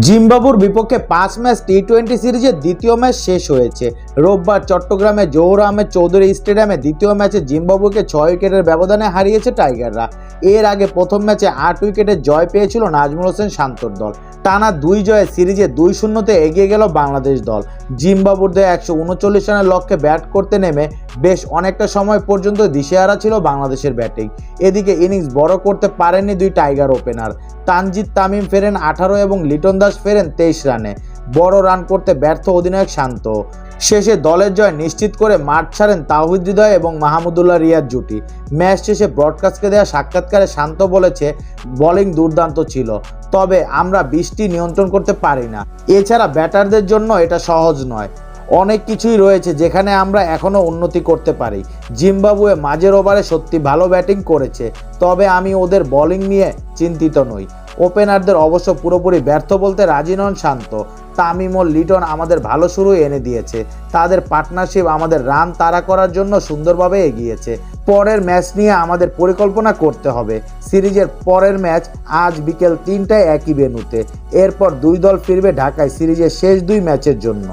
জিম্বাবুর বিপক্ষে 5 ম্যাচ টি-20 সিরিজের দ্বিতীয় ম্যাচ শেষ হয়েছে। রোববার চট্টগ্রামে জহুর আহমেদ চৌধুরী স্টেডিয়ামে দ্বিতীয় ম্যাচে জিম্বাবুকে 6 উইকেটের ব্যবধানে হারিয়েছে টাইগাররা। এর আগে প্রথম ম্যাচে 8 উইকেটের জয় পেয়েছিল নাজমুল হোসেন শান্তর দল। টানা 2 জয়ে সিরিজে 2-0-তে এগিয়ে গেল বাংলাদেশ দল। জিম্বাবুর 139 রানের লক্ষ্যে ব্যাট করতে নেমে বেশ অনেকটা সময় পর্যন্ত দিশেহারা ছিল বাংলাদেশের ব্যাটিং। এদিকে ইনিংস বড় করতে পারেননি দুই টাইগার ওপেনার। তানজিদ তামিম ফেরেন 18 এবং লিটন দাস ফেরেন 23 রানে। বড় রান করতে ব্যর্থ অধিনায়ক শান্ত। শেষে দলের জয় নিশ্চিত করে মাঠ ছাড়েন তাওহিদ হৃদয় এবং মাহমুদুল্লাহ রিয়াদ জুটি। ম্যাচ শেষে ব্রডকাস্টকে দেওয়া সাক্ষাৎকারে শান্ত বলেছে, বোলিং দুর্দান্ত ছিল, তবে আমরা বৃষ্টি নিয়ন্ত্রণ করতে পারি না। এছাড়া ব্যাটারদের জন্য এটা সহজ নয়। অনেক কিছুই রয়েছে যেখানে আমরা এখনও উন্নতি করতে পারি। জিম্বাবুয়ে মাঝের ওভারে সত্যি ভালো ব্যাটিং করেছে, তবে আমি ওদের বোলিং নিয়ে চিন্তিত নই। ওপেনারদের অবশ্য পুরোপুরি ব্যর্থ বলতে রাজি নন শান্ত। তামিম ও লিটন আমাদের ভালো শুরু এনে দিয়েছে। তাদের পার্টনারশিপ আমাদের রান তাড়া করার জন্য সুন্দরভাবে এগিয়েছে। পরের ম্যাচ নিয়ে আমাদের পরিকল্পনা করতে হবে। সিরিজের পরের ম্যাচ আজ বিকেল 3টায় একই ভেন্যুতে। এরপর দুই দল ফিরবে ঢাকায় সিরিজের শেষ 2 ম্যাচের জন্য।